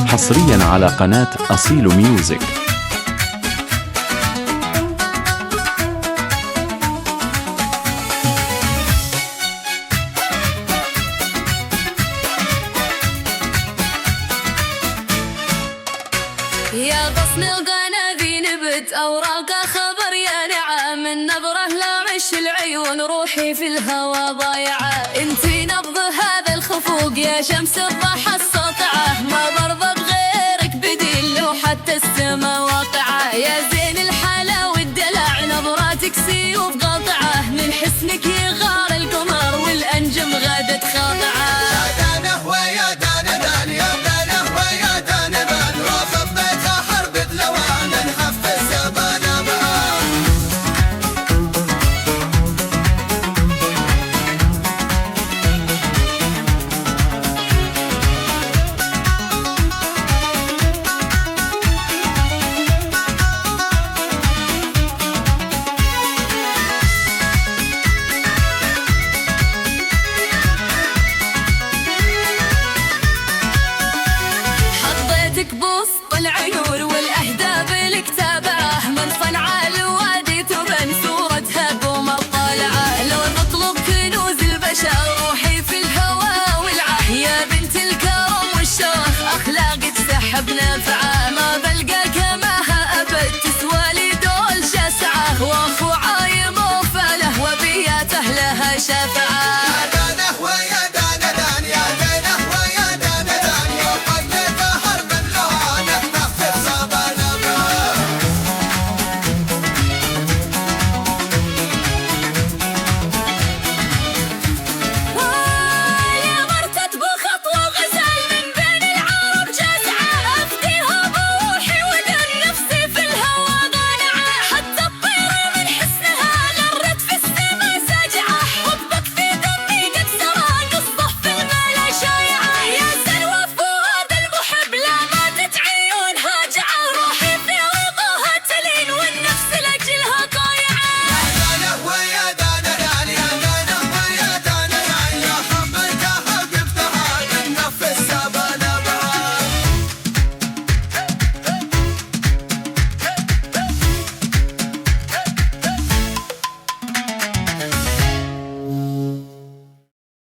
حصريا على قناة أصيل ميوزك. يا غصن القناديل بت أوراقه خبر يا نعم، النظرة لامش العيون روحي في الهوى ضايعة. انتي نبض هذا الخفوق يا شمس الضحى الساطعة، ما برضى بغيرك بديل لو حتى السما واقعة. يا زين الحلا والدلع نظراتك سيوف قاطعة، من حسنك يغار